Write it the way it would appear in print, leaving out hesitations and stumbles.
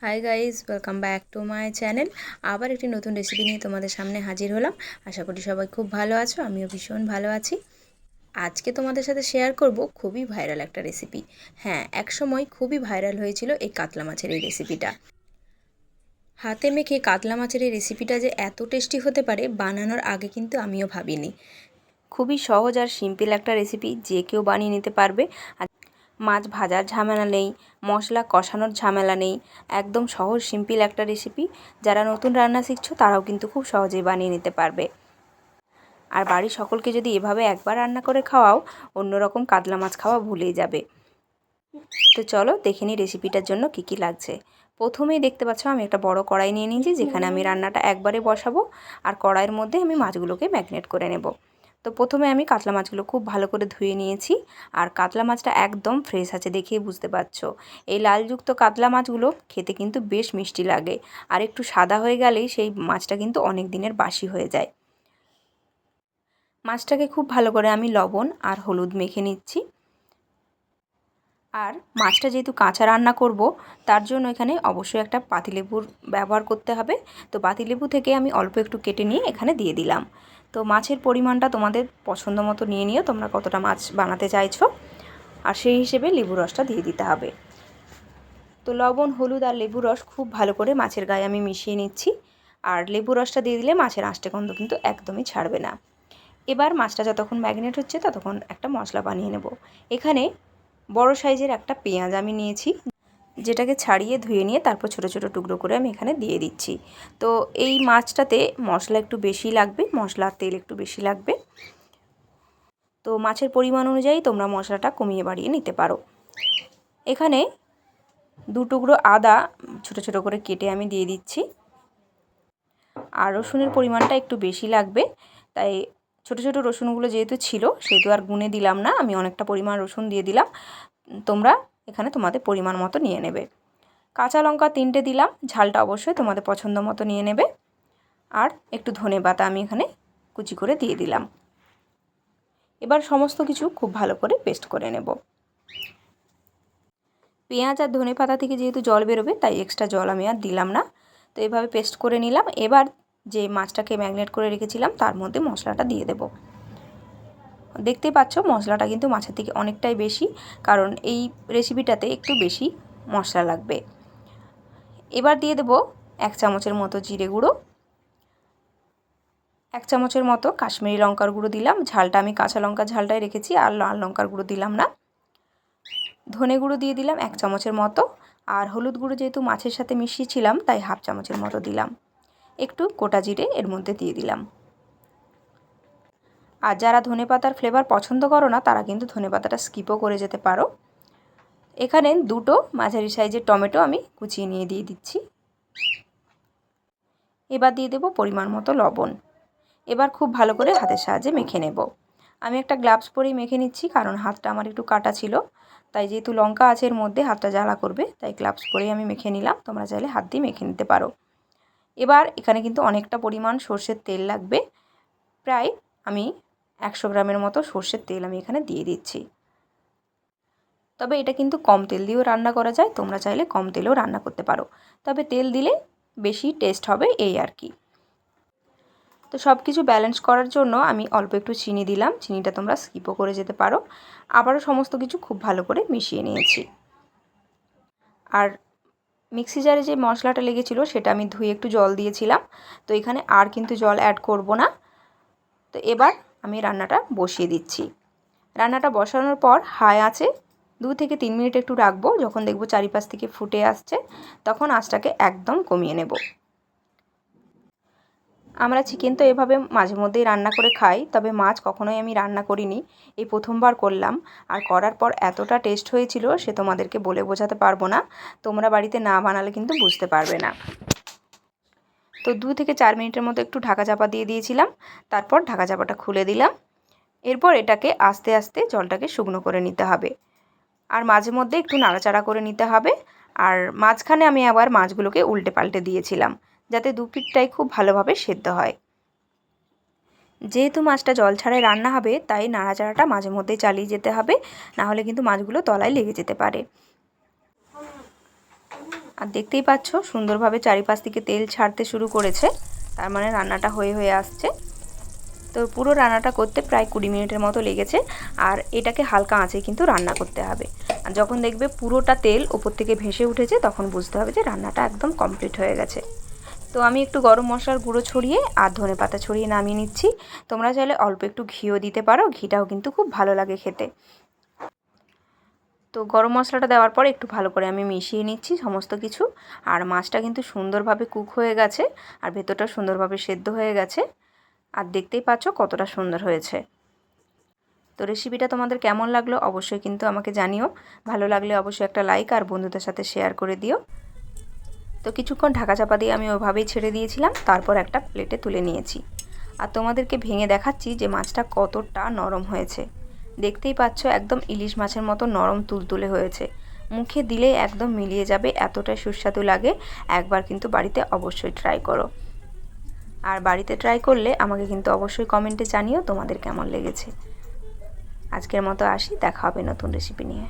Hi guys, welcome back to my channel. আবার একটি নতুন রেসিপি নিয়ে তোমাদের সামনে হাজির হলাম। আশা করি সবাই খুব ভালো আছো, আমিও ভীষণ ভালো আছি। আজকে তোমাদের সাথে শেয়ার করব খুবই ভাইরাল একটা রেসিপি। হ্যাঁ, একসময় খুবই ভাইরাল হয়েছিল এই কাতলা মাছের এই রেসিপিটা। হাতে মেখে কাতলা মাছের এই রেসিপিটা যে এত টেস্টি হতে পারে বানানোর আগে কিন্তু আমিও ভাবিনি। খুবই সহজ আর সিম্পল একটা রেসিপি, যে কেউ বানিয়ে নিতে পারবে। মাছ ভাজার ঝামেলা নেই, মশলা কষানোর ঝামেলা নেই, একদম সহজ সিম্পল একটা রেসিপি। যারা নতুন রান্না শিখছো তারাও কিন্তু খুব সহজেই বানিয়ে নিতে পারবে। আর বাড়ির সকলকে যদি এভাবে একবার রান্না করে খাওয়াও, অন্যরকম কাতলা মাছ খাওয়া ভুলেই যাবে। তো চলো দেখে নিই রেসিপিটার জন্য কী কী লাগছে। প্রথমেই দেখতে পাচ্ছ আমি একটা বড় কড়াই নিয়ে নিয়েছি, যেখানে আমি রান্নাটা একবারে বসাবো। আর কড়াইয়ের মধ্যে আমি মাছগুলোকে ম্যারিনেট করে নেব। তো প্রথমে আমি কাতলা মাছগুলো খুব ভালো করে ধুয়ে নিয়েছি। আর কাতলা মাছটা একদম ফ্রেশ আছে, দেখেই বুঝতে পারছো। এই লালযুক্ত কাতলা মাছগুলো খেতে কিন্তু বেশ মিষ্টি লাগে। আর একটু সাদা হয়ে গেলেই সেই মাছটা কিন্তু অনেক দিনের বাসি হয়ে যায়। মাছটাকে খুব ভালো করে আমি লবণ আর হলুদ মেখে নিচ্ছি। আর মাছটা যেহেতু কাঁচা রান্না করব, তার জন্য এখানে অবশ্যই একটা পাতিলেবুর ব্যবহার করতে হবে। তো পাতিলেবু থেকে আমি অল্প একটু কেটে নিয়ে এখানে দিয়ে দিলাম। তো মাছের পরিমাণটা তোমাদের পছন্দ মতো নিয়ে নিও, তোমরা কতটা মাছ বানাতে চাইছো, আর সেই হিসেবে লেবু রসটা দিয়ে দিতে হবে। তো লবণ, হলুদ আর লেবু রস খুব ভালো করে মাছের গায়ে আমি মিশিয়ে নিচ্ছি। আর লেবু রসটা দিয়ে দিলে মাছের আঁশটে গন্ধ কিন্তু একদমই ছাড়বে না। এবার মাছটা যতক্ষণ ম্যারিনেট হচ্ছে ততক্ষণ একটা মশলা বানিয়ে নেব। এখানে বড় সাইজের একটা পেঁয়াজ আমি নিয়েছি, যেটাকে ছাড়িয়ে ধুয়ে নিয়ে তারপর ছোট ছোট টুকরো করে আমি এখানে দিয়ে দিচ্ছি। তো এই মাছটাতে মশলা একটু বেশি লাগবে, মশলার তেল একটু বেশি লাগবে। তো মাছের পরিমাণ অনুযায়ী তোমরা মশলাটা কমিয়ে বাড়িয়ে নিতে পারো। এখানে 2 টুকরো আদা ছোট ছোট করে কেটে আমি দিয়ে দিচ্ছি। আর রসুনের পরিমাণটা একটু বেশি লাগবে, তাই ছোট ছোট রসুনগুলো যেহেতু ছিল সেহেতু আর গুনে দিলাম না, আমি অনেকটা পরিমাণ রসুন দিয়ে দিলাম। তোমরা এখানে তোমাদের পরিমাণ মতো নিয়ে নেবে। কাঁচা লঙ্কা 3টে দিলাম, ঝালটা অবশ্যই তোমাদের পছন্দ মতো নিয়ে নেবে। আর একটু ধনেপাতা আমি এখানে কুচি করে দিয়ে দিলাম। এবার সমস্ত কিছু খুব ভালো করে পেস্ট করে নেব। পেঁয়াজ আর ধনেপাতা থেকে যেহেতু জল বেরোবে, তাই এক্সট্রা জল আমি আর দিলাম না। তো এভাবে পেস্ট করে নিলাম। এবার যে মাছটাকে ম্যারিনেট করে রেখেছিলাম তার মধ্যে মশলাটা দিয়ে দেব। দেখতেই পাচ্ছ মশলাটা কিন্তু মাছের থেকে অনেকটাই বেশি, কারণ এই রেসিপিটাতে একটু বেশি মশলা লাগবে। এবার দিয়ে দেব 1 চামচের মতো জিরে গুঁড়ো, 1 চামচের মতো কাশ্মীরি লঙ্কার গুঁড়ো দিলাম। ঝালটা আমি কাঁচা লঙ্কার ঝালটাই রেখেছি, আর লাল লঙ্কার গুঁড়ো দিলাম না। ধনে গুঁড়ো দিয়ে দিলাম 1 চামচের মতো। আর হলুদ গুঁড়ো যেহেতু মাছের সাথে মিশিয়েছিলাম, তাই 1/2 চামচের মতো দিলাম। একটু গোটা জিরে এর মধ্যে দিয়ে দিলাম। আর যারা ধনেপাতার ফ্লেভার পছন্দ করো না, তারা কিন্তু ধনেপাতাটা স্কিপও করে যেতে পারো। এখানে 2টো মাঝারি সাইজের টমেটো আমি কুচিয়ে নিয়ে দিয়ে দিচ্ছি। এবার দিয়ে দেব পরিমাণ মতো লবণ। এবার খুব ভালো করে হাতের সাহায্যে মেখে নেব। আমি একটা গ্লাভস পরেই মেখে নিচ্ছি, কারণ হাতটা আমার একটু কাটা ছিল। তাই যেহেতু লঙ্কা আছে এর মধ্যে, হাতটা জ্বালা করবে, তাই গ্লাভস পরেই আমি মেখে নিলাম। তোমরা চাইলে হাত দিয়ে মেখে নিতে পারো। এবার এখানে কিন্তু অনেকটা পরিমাণ সর্ষের তেল লাগবে। প্রায় আমি 100 গ্রামের মতো সর্ষের তেল আমি এখানে দিয়ে দিচ্ছি। তবে এটা কিন্তু কম তেল দিয়েও রান্না করা যায়, তোমরা চাইলে কম তেলেও রান্না করতে পারো। তবে তেল দিলে বেশি টেস্ট হবে, এই আর কি। তো সব কিছু ব্যালেন্স করার জন্য আমি অল্প একটু চিনি দিলাম, চিনিটা তোমরা স্কিপও করে যেতে পারো। আবারও সমস্ত কিছু খুব ভালো করে মিশিয়ে নিয়েছি। আর মিক্সি জারে যে মশলাটা লেগেছিলো সেটা আমি ধুয়ে একটু জল দিয়েছিলাম। তো এখানে আর কিন্তু জল অ্যাড করব না। তো এবার আমি রান্নাটা বসিয়ে দিচ্ছি। রান্নাটা বসানোর পর হাই আঁচে 2 থেকে 3 মিনিট একটু রাখবো। যখন দেখবো চারিপাশ থেকে ফুটে আসছে, তখন আঁচটাকে একদম কমিয়ে নেব। আমরা চিকেন তো এভাবে মাঝে মধ্যেই রান্না করে খাই, তবে মাছ কখনোই আমি রান্না করিনি, এই প্রথমবার করলাম। আর করার পর এতটা টেস্ট হয়েছিল সে তোমাদেরকে বলে বোঝাতে পারবো না। তোমরা বাড়িতে না বানালে কিন্তু বুঝতে পারবে না। তো 2 থেকে 4 মিনিটের মতো একটু ঢাকা চাপা দিয়ে দিয়েছিলাম, তারপর ঢাকা চাপাটা খুলে দিলাম। এরপর এটাকে আস্তে আস্তে জলটাকে শুকনো করে নিতে হবে, আর মাঝে মধ্যে একটু নাড়াচাড়া করে নিতে হবে। আর মাঝখানে আমি আবার মাছগুলোকে উল্টে পাল্টে দিয়েছিলাম, যাতে 2 পিঠটাই খুব ভালোভাবে সেদ্ধ হয়। যেহেতু মাছটা জল ছাড়াই রান্না হবে, তাই নাড়াচাড়াটা মাঝে মধ্যেই চালিয়ে যেতে হবে, নাহলে কিন্তু মাছগুলো তলায় লেগে যেতে পারে। আর দেখতেই পাচ্ছ সুন্দরভাবে চারিপাশ থেকে তেল ছাড়তে শুরু করেছে, তার মানে রান্নাটা হয়ে আসছে। তো পুরো রান্নাটা করতে প্রায় 20 মিনিটের মতো লেগেছে। আর এটাকে হালকা আঁচে কিন্তু রান্না করতে হবে। আর যখন দেখবে পুরোটা তেল ওপর থেকে ভেসে উঠেছে তখন বুঝতে হবে যে রান্নাটা একদম কমপ্লিট হয়ে গেছে। তো আমি একটু গরম মশলার গুঁড়ো ছড়িয়ে আর ধনেপাতা ছড়িয়ে নামিয়ে নিচ্ছি। তোমরা চাইলে অল্প একটু ঘিও দিতে পারো, ঘিটাও কিন্তু খুব ভালো লাগে খেতে। তো গরম মশলাটা দেওয়ার পর একটু ভালো করে আমি মিশিয়ে নিচ্ছি সমস্ত কিছু। আর মাছটা কিন্তু সুন্দরভাবে কুক হয়ে গেছে আর ভেতরটা সুন্দরভাবে সেদ্ধ হয়ে গেছে। আর দেখতেই পাচ্ছ কতটা সুন্দর হয়েছে। তো রেসিপিটা তোমাদের কেমন লাগলো অবশ্যই কিন্তু আমাকে জানিও। ভালো লাগলে অবশ্যই একটা লাইক আর বন্ধুদের সাথে শেয়ার করে দিও। তো কিছুক্ষণ ঢাকা চাপা দিয়ে আমি ওইভাবেই ছেড়ে দিয়েছিলাম, তারপর একটা প্লেটে তুলে নিয়েছি। আর তোমাদেরকে ভেঙে দেখাচ্ছি যে মাছটা কতটা নরম হয়েছে। দেখতেই পাচ্ছ একদম ইলিশ মাছের মতো নরম তুলতুলে হয়েছে। মুখে দিলেই একদম মিলিয়ে যাবে, এতটাই সুস্বাদু লাগে। একবার কিন্তু বাড়িতে অবশ্যই ট্রাই করো। আর বাড়িতে ট্রাই করলে আমাকে কিন্তু অবশ্যই কমেন্টে জানিও তোমাদের কেমন লেগেছে। আজকের মতো আসি, দেখা হবে নতুন রেসিপি নিয়ে।